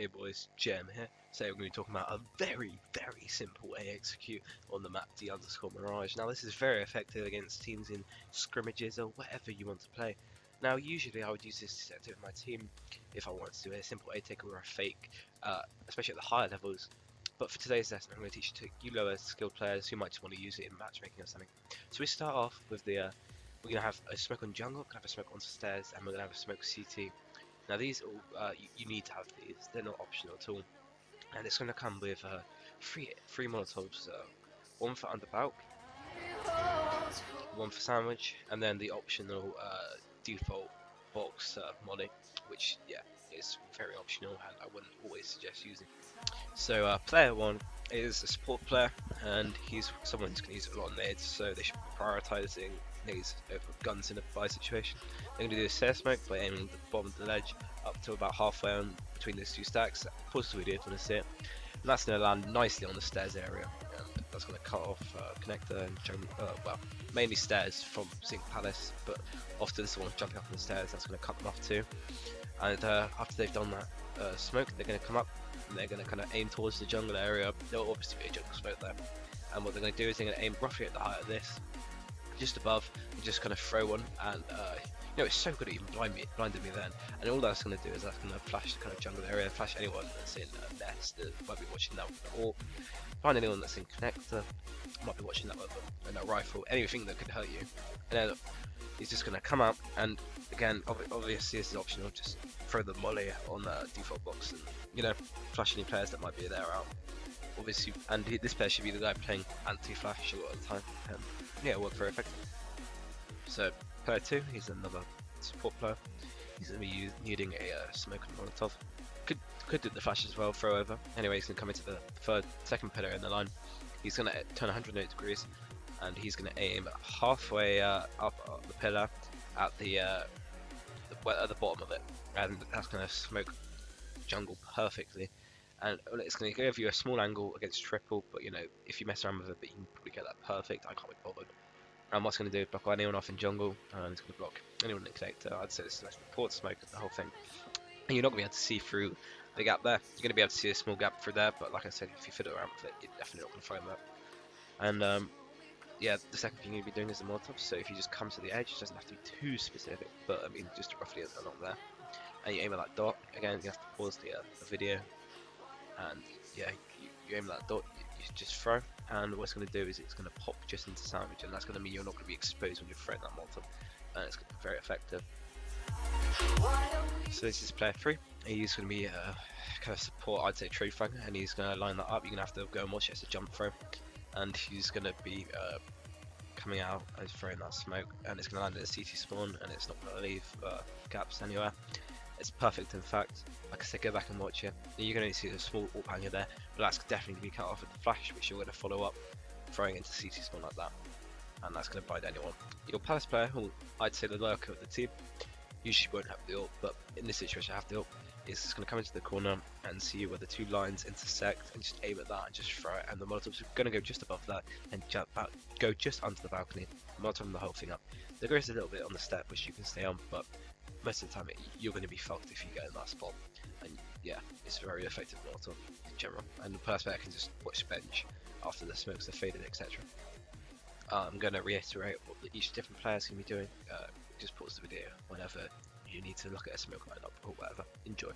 Hey boys, Jem here. Today we're going to be talking about a very simple A execute on the map D_Mirage. Now this is very effective against teams in scrimmages or whatever you want to play. Now usually I would use this to set with my team if I wanted to do a simple A take or a fake, especially at the higher levels. But for today's lesson I'm going to teach you lower skilled players who might just want to use it in matchmaking or something. So we start off with we're going to have a smoke on jungle, we're going to have a smoke on stairs, and we're going to have a smoke CT. Now these all you need to have these; they're not optional at all. And it's going to come with three Molotovs, one for underbalk, one for sandwich, and then the optional default box molly, which is very optional and I wouldn't always suggest using. So player one is a support player, and he's someone who's going to use a lot of nades, so they should be prioritising nades over guns in a buy situation. They're going to do a stair smoke by aiming at the bottom of the ledge up to about halfway on between those two stacks. Pause the video if you want to see it. And that's going to land nicely on the stairs area. That's going to cut off connector and well, mainly stairs from Zinc Palace, but often this one jumping up on the stairs, that's going to cut them off too. And after they've done that smoke, they're going to come up and they're going to kind of aim towards the jungle area. There'll obviously be a jungle smoke there, and what they're going to do is they're going to aim roughly at the height of this, just above, and just kind of throw one. And it's so good at even blinded me then. And all that's going to do is that's going to flash the kind of jungle area, flash anyone that's in nest that might be watching that with an AWP, find anyone that's in connector, might be watching that with a rifle, anything that could hurt you. And then he's just going to come up, and again, obviously this is optional, just throw the molly on the default box and flash any players that might be there out. Obviously, and this player should be the guy playing anti-flash a lot of the time. It worked very effective. So player 2, he's another support player. He's going to be needing a smoke and Molotov. Could do the flash as well, throw over. Anyway, he's going to come into the second pillar in the line. He's going to turn 180 degrees, and he's going to aim halfway up the pillar at the bottom of it, and that's going to smoke jungle perfectly. And it's going to give you a small angle against triple, but if you mess around with it, you can probably get that perfect. I can't be bothered. And what's going to do is block anyone off in jungle, and it's going to block anyone in connector. I'd say this is like port smoke the whole thing. And you're not going to be able to see through the gap there. You're going to be able to see a small gap through there, but like I said, if you fiddle around with it, you're definitely not going to find that. And the second thing you'll be doing is the Molotov. So if you just come to the edge, it doesn't have to be too specific, but I mean just roughly along there. And you aim at that dot. Again, you have to pause the video, and you aim at that dot. You just throw, and what it's going to do is it's going to pop just into sandwich, and that's going to mean you're not going to be exposed when you're throwing that Molotov, and it's going to be very effective. So this is player 3. He's going to be kind of support, I'd say trade flanker, and he's going to line that up. You're going to have to go and watch it as a jump throw, and he's going to be coming out and throwing that smoke, and it's going to land in a CT spawn, and it's not going to leave gaps anywhere. It's perfect, in fact. Like I said, go back and watch it. You're going to see a small AWP hanger there, but that's definitely going to be cut off with the flash, which you're going to follow up, throwing into CT spawn like that, and that's going to blind anyone. Your Palace player, who I'd say the lurker of the team, usually won't have the AWP, but in this situation I have the AWP, is just going to come into the corner and see where the two lines intersect, and just aim at that and just throw it, and the Molotov's going to go just above that and go just under the balcony, Molotov the whole thing up. There goes a little bit on the step which you can stay on, but most of the time you're going to be fucked if you get in that spot. And it's a very effective Molotov in general, and the person can just watch bench after the smokes are faded, etc. I'm going to reiterate what each different players can be doing. Just pause the video whenever you need to look at a smoke lineup or whatever. Enjoy.